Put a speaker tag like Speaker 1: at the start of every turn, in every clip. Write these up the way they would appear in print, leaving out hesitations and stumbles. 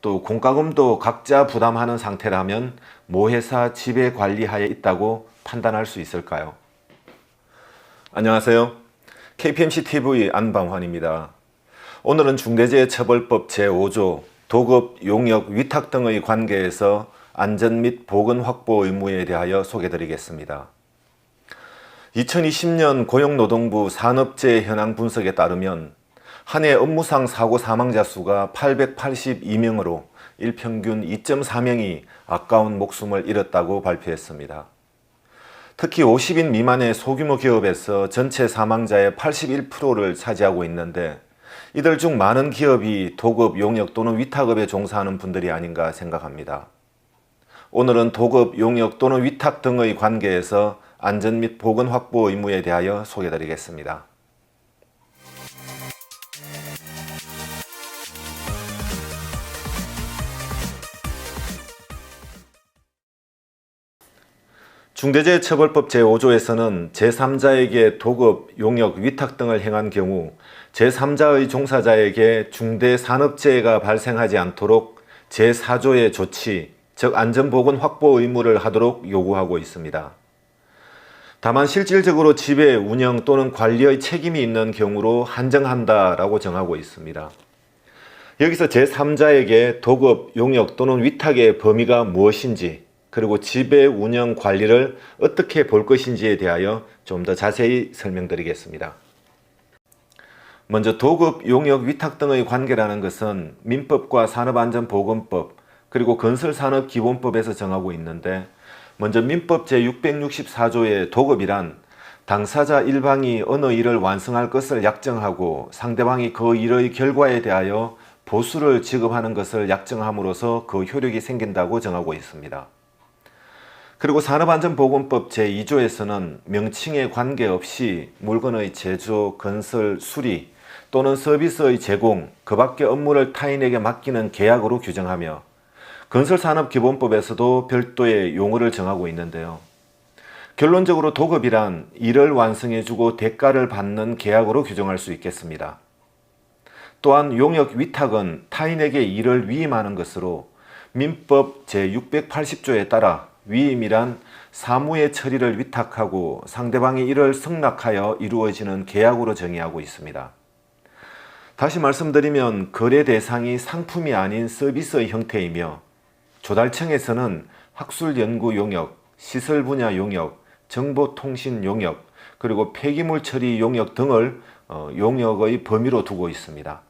Speaker 1: 또 공과금도 각자 부담하는 상태라면 모회사 지배 관리하에 있다고 판단할 수 있을까요? 안녕하세요. KPMC TV 안방환입니다. 오늘은 중대재해처벌법 제5조 도급, 용역, 위탁 등의 관계에서 안전 및 보건 확보 의무에 대하여 소개드리겠습니다. 2020년 고용노동부 산업재해 현황 분석에 따르면 한 해 업무상 사고 사망자 수가 882명으로 일평균 2.4명이 아까운 목숨을 잃었다고 발표했습니다. 특히 50인 미만의 소규모 기업에서 전체 사망자의 81%를 차지하고 있는데 이들 중 많은 기업이 도급, 용역 또는 위탁업에 종사하는 분들이 아닌가 생각합니다. 오늘은 도급, 용역 또는 위탁 등의 관계에서 안전 및 보건 확보 의무에 대하여 소개드리겠습니다. 중대재해처벌법 제5조에서는 제3자에게 도급, 용역, 위탁 등을 행한 경우 제3자의 종사자에게 중대산업재해가 발생하지 않도록 제4조의 조치, 즉 안전보건 확보 의무를 하도록 요구하고 있습니다. 다만 실질적으로 지배, 운영 또는 관리의 책임이 있는 경우로 한정한다라고 정하고 있습니다. 여기서 제3자에게 도급, 용역 또는 위탁의 범위가 무엇인지 그리고 지배, 운영, 관리를 어떻게 볼 것인지에 대하여 좀 더 자세히 설명드리겠습니다. 먼저 도급, 용역, 위탁 등의 관계라는 것은 민법과 산업안전보건법 그리고 건설산업기본법에서 정하고 있는데 먼저 민법 제664조의 도급이란 당사자 일방이 어느 일을 완성할 것을 약정하고 상대방이 그 일의 결과에 대하여 보수를 지급하는 것을 약정함으로써 그 효력이 생긴다고 정하고 있습니다. 그리고 산업안전보건법 제2조에서는 명칭에 관계없이 물건의 제조, 건설, 수리 또는 서비스의 제공, 그 밖의 업무를 타인에게 맡기는 계약으로 규정하며 건설산업기본법에서도 별도의 용어를 정하고 있는데요. 결론적으로 도급이란 일을 완성해주고 대가를 받는 계약으로 규정할 수 있겠습니다. 또한 용역, 위탁은 타인에게 일을 위임하는 것으로 민법 제680조에 따라 위임이란 사무의 처리를 위탁하고 상대방이 이를 승낙하여 이루어지는 계약으로 정의하고 있습니다. 다시 말씀드리면 거래 대상이 상품이 아닌 서비스의 형태이며 조달청에서는 학술 연구 용역, 시설 분야 용역, 정보통신 용역, 그리고 폐기물 처리 용역 등을 용역의 범위로 두고 있습니다.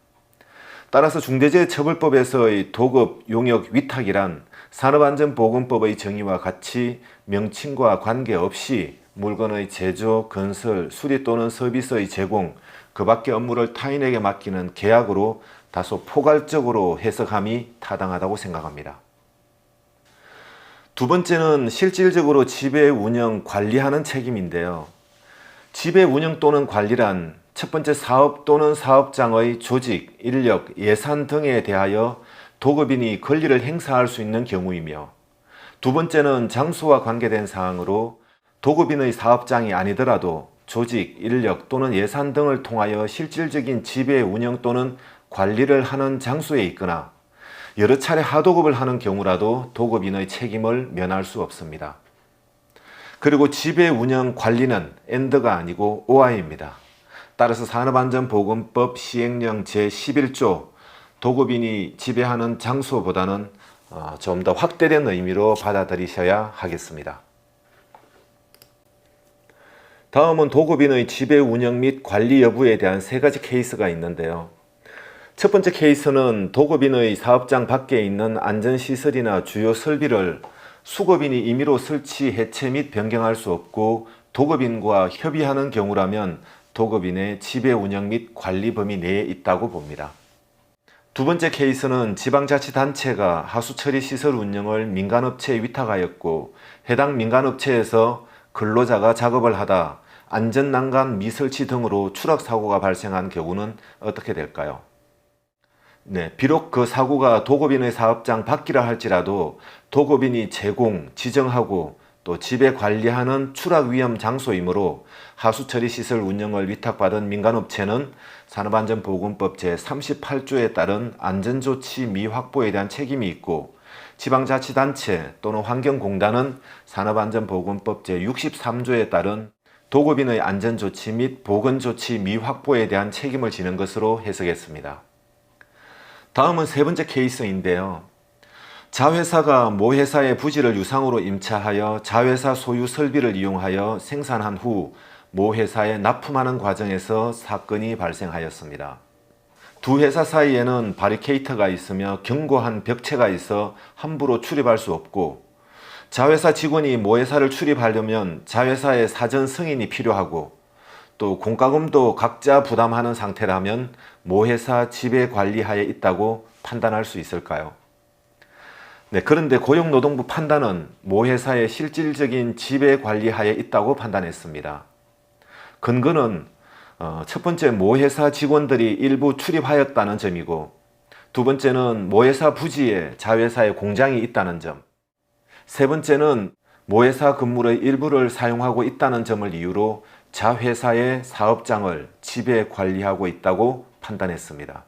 Speaker 1: 따라서 중대재해처벌법에서의 도급, 용역, 위탁이란 산업안전보건법의 정의와 같이 명칭과 관계없이 물건의 제조, 건설, 수리 또는 서비스의 제공, 그 밖의 업무를 타인에게 맡기는 계약으로 다소 포괄적으로 해석함이 타당하다고 생각합니다. 두 번째는 실질적으로 지배, 운영, 관리하는 책임인데요. 지배, 운영 또는 관리란 첫 번째 사업 또는 사업장의 조직, 인력, 예산 등에 대하여 도급인이 권리를 행사할 수 있는 경우이며 두 번째는 장소와 관계된 사항으로 도급인의 사업장이 아니더라도 조직, 인력 또는 예산 등을 통하여 실질적인 지배, 운영 또는 관리를 하는 장소에 있거나 여러 차례 하도급을 하는 경우라도 도급인의 책임을 면할 수 없습니다. 그리고 지배, 운영, 관리는 AND가 아니고 OI입니다. 따라서 산업안전보건법 시행령 제11조 도급인이 지배하는 장소보다는 좀 더 확대된 의미로 받아들이셔야 하겠습니다. 다음은 도급인의 지배, 운영 및 관리 여부에 대한 세 가지 케이스가 있는데요. 첫 번째 케이스는 도급인의 사업장 밖에 있는 안전시설이나 주요 설비를 수급인이 임의로 설치, 해체 및 변경할 수 없고 도급인과 협의하는 경우라면 도급인의 지배, 운영 및 관리 범위 내에 있다고 봅니다. 두 번째 케이스는 지방자치단체가 하수처리시설 운영을 민간업체에 위탁하였고 해당 민간업체에서 근로자가 작업을 하다 안전난간 미설치 등으로 추락사고가 발생한 경우는 어떻게 될까요? 비록 그 사고가 도급인의 사업장 밖이라 할지라도 도급인이 제공, 지정하고 또 지배 관리하는 추락 위험 장소이므로 하수처리 시설 운영을 위탁받은 민간업체는 산업안전보건법 제38조에 따른 안전조치 미확보에 대한 책임이 있고, 지방자치단체 또는 환경공단은 산업안전보건법 제63조에 따른 도급인의 안전조치 및 보건조치 미확보에 대한 책임을 지는 것으로 해석했습니다. 다음은 세 번째 케이스인데요. 자회사가 모회사의 부지를 유상으로 임차하여 자회사 소유 설비를 이용하여 생산한 후 모회사에 납품하는 과정에서 사건이 발생하였습니다. 두 회사 사이에는 바리케이터가 있으며 견고한 벽체가 있어 함부로 출입할 수 없고, 자회사 직원이 모회사를 출입하려면 자회사의 사전 승인이 필요하고, 또 공과금도 각자 부담하는 상태라면 모회사 지배 관리하에 있다고 판단할 수 있을까요? 그런데 고용노동부 판단은 모회사의 실질적인 지배 관리하에 있다고 판단했습니다. 근거는 첫 번째, 모회사 직원들이 일부 출입하였다는 점이고, 두 번째는 모회사 부지에 자회사의 공장이 있다는 점, 세 번째는 모회사 건물의 일부를 사용하고 있다는 점을 이유로 자회사의 사업장을 지배 관리하고 있다고 판단했습니다.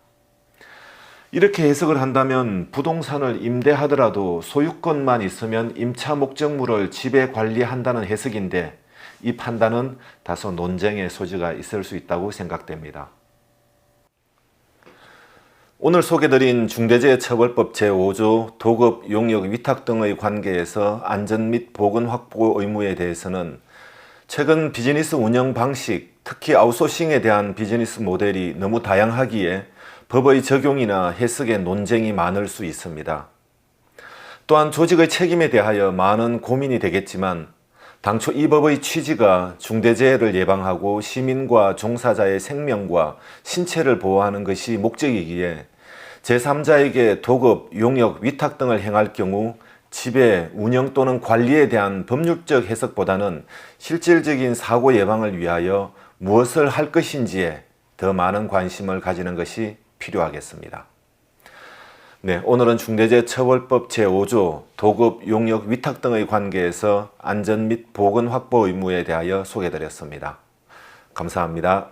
Speaker 1: 이렇게 해석을 한다면 부동산을 임대하더라도 소유권만 있으면 임차 목적물을 지배 관리한다는 해석인데, 이 판단은 다소 논쟁의 소지가 있을 수 있다고 생각됩니다. 오늘 소개드린 중대재해처벌법 제5조 도급, 용역, 위탁 등의 관계에서 안전 및 보건 확보 의무에 대해서는 최근 비즈니스 운영 방식, 특히 아웃소싱에 대한 비즈니스 모델이 너무 다양하기에 법의 적용이나 해석에 논쟁이 많을 수 있습니다. 또한 조직의 책임에 대하여 많은 고민이 되겠지만, 당초 이 법의 취지가 중대재해를 예방하고 시민과 종사자의 생명과 신체를 보호하는 것이 목적이기에 제3자에게 도급, 용역, 위탁 등을 행할 경우 지배, 운영 또는 관리에 대한 법률적 해석보다는 실질적인 사고 예방을 위하여 무엇을 할 것인지에 더 많은 관심을 가지는 것이 필요하겠습니다. 오늘은 중대재해처벌법 제5조 도급, 용역, 위탁 등의 관계에서 안전 및 보건 확보 의무에 대하여 소개드렸습니다. 감사합니다.